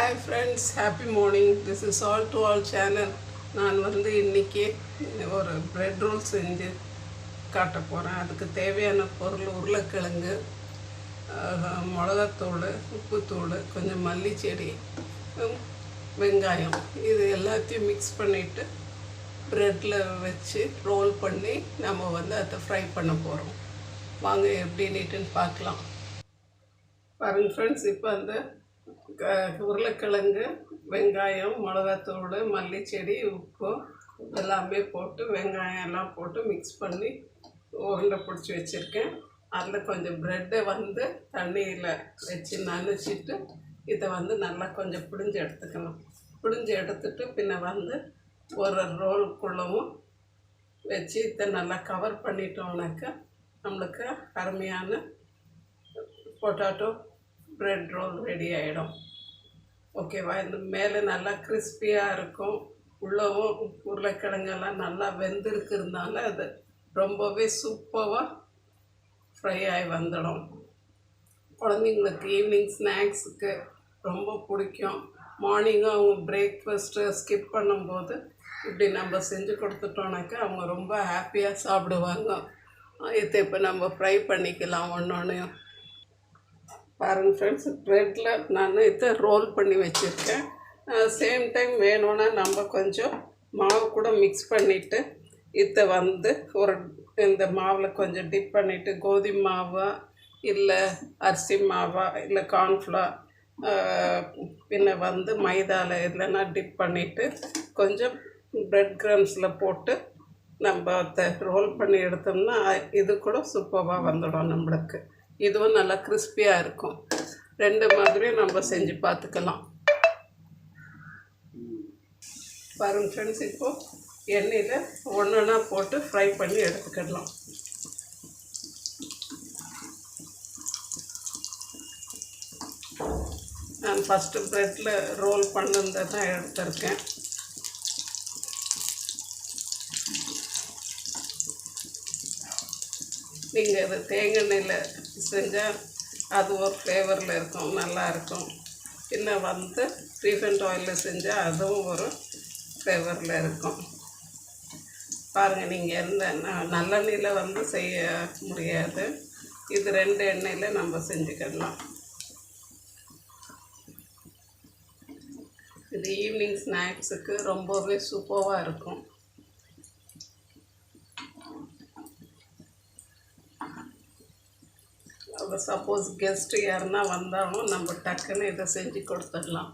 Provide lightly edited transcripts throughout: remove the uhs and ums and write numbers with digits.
Hi friends, happy morning. This is all to all channel. நான் இன்னைக்கு ஒரு bread roll செஞ்சு காட்ட போகிறேன். அதுக்கு தேவையான பொருள் உருளைக்கிழங்கு, மிளகாத்தூள், உப்புத்தூள், கொஞ்சம் மல்லிச்செடி, வெங்காயம் இது எல்லாத்தையும் மிக்ஸ் பண்ணிவிட்டு ப்ரெட்டில் வச்சு ரோல் பண்ணி நம்ம அதை ஃப்ரை பண்ண போகிறோம். வாங்க எப்படி நீட்டுன்னு பார்க்கலாம். பாருங்கள் ஃப்ரெண்ட்ஸ், இப்போ உருளைக்கிழங்கு, வெங்காயம், மிளகாத்தூள், மல்லிச்செடி, உப்பு எல்லாமே போட்டு வெங்காயம் எல்லாம் போட்டு மிக்ஸ் பண்ணி உருண்டை பிடிச்சி வச்சுருக்கேன். அதில் கொஞ்சம் ப்ரெட்டை தண்ணியில் வச்சு நனைச்சிட்டு இதை நல்லா கொஞ்சம் பிழிஞ்சு எடுத்துக்கணும். பிழிஞ்சு எடுத்துட்டு பின்ன ஒரு ரோலுக்குள்ளவும் வச்சு இதை நல்லா கவர் பண்ணிட்டோம்னாக்கா நம்மளுக்கு அருமையான பொட்டாட்டோ பிரெட் ரோல் ரெடி ஆகிடும். ஓகேவா? இந்த மேலே நல்லா கிறிஸ்பியாக இருக்கும். உள்ளவும் உருளைக்கிழங்கெல்லாம் நல்லா வெந்திருக்கிறதுனால அது ரொம்பவே சூப்பராக ஃப்ரை ஆகி வந்துடும். குழந்தைங்களுக்கு ஈவினிங் ஸ்நாக்ஸுக்கு ரொம்ப பிடிக்கும். மார்னிங்கும் அவங்க பிரேக்ஃபாஸ்ட்டு ஸ்கிப் பண்ணும்போது இப்படி நம்ம செஞ்சு கொடுத்துட்டோன்னாக்கா அவங்க ரொம்ப ஹாப்பியாக சாப்பிடுவாங்க. இதை இப்போ நம்ம ஃப்ரை பண்ணிக்கலாம் ஒன்றொன்றையும். பாருங்கள் ஃப்ரெண்ட்ஸ், ப்ரெட்டில் நான் இதை ரோல் பண்ணி வச்சுருக்கேன். சேம் டைம் வேணும்னா நம்ம கொஞ்சம் மாவு கூட மிக்ஸ் பண்ணிவிட்டு இதை ஒரு இந்த மாவில் கொஞ்சம் டிப் பண்ணிவிட்டு கோதுமை மாவா இல்லை அரிசி மாவா இல்லை கார்ன்ஃப்ளவர் பின்ன மைதாவில் இல்லைன்னா டிப் பண்ணிவிட்டு கொஞ்சம் ப்ரெட் க்ரம்ஸில் போட்டு நம்ம அதை ரோல் பண்ணி எடுத்தோம்னா இது கூட சூப்பராக வந்துடும். நம்மளுக்கு இதுவும் நல்லா கிறிஸ்பியாக இருக்கும். ரெண்டு மாதிரியும் நம்ம செஞ்சு பார்த்துக்கலாம். பாருங்கள் ஃப்ரெண்ட்ஸ், இப்போது எண்ணெயில் ஒன்றா போட்டு ஃப்ரை பண்ணி எடுத்துக்கிடலாம். நான் ஃபஸ்ட்டு ப்ரெட்டில் ரோல் பண்ணதை தான் எடுத்திருக்கேன். நீங்கள் இது தேங்காய் எண்ணெயில் செஞ்சால் அது ஒரு ஃப்ளேவரில் இருக்கும், நல்லாயிருக்கும். பின்ன ரீஃபைண்ட் ஆயிலில் செஞ்சால் அதுவும் ஒரு ஃப்ளேவரில் இருக்கும். பாருங்கள், நீங்கள் எந்த நல்லெண்ணெயில் செய்ய முடியாது. இது ரெண்டு எண்ணெயில் நம்ம செஞ்சுக்கிடலாம். இது ஈவினிங் ஸ்நாக்ஸுக்கு ரொம்பவே சூப்பராக இருக்கும். சப்போஸ் கெஸ்ட்டு யாருன்னா வந்தாலும் நம்ம டக்குன்னு இதை செஞ்சு கொடுத்துடலாம்.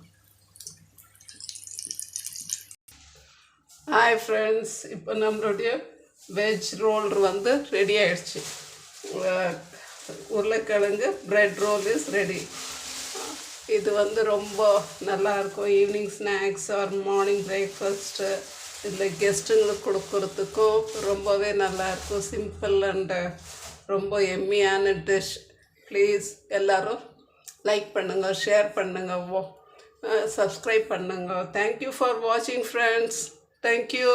ஹாய் ஃப்ரெண்ட்ஸ், இப்போ நம்மளுடைய வெஜ் ரோல் ரெடி ஆகிடுச்சு. உருளைக்கிழங்கு பிரெட் ரோல் இஸ் ரெடி. இது ரொம்ப நல்லாயிருக்கும். Evening snacks or morning breakfast இல்லை கெஸ்ட்டுங்களுக்கு கொடுக்குறதுக்கும் ரொம்பவே நல்லாயிருக்கும். சிம்பிள் அண்டு ரொம்ப எம்மியான டிஷ். ப்ளீஸ் எல்லோரும் லைக் பண்ணுங்கள், ஷேர் பண்ணுங்கள், சப்ஸ்கிரைப் பண்ணுங்கள். தேங்க்யூ ஃபார் வாட்சிங் ஃப்ரெண்ட்ஸ். தேங்க்யூ.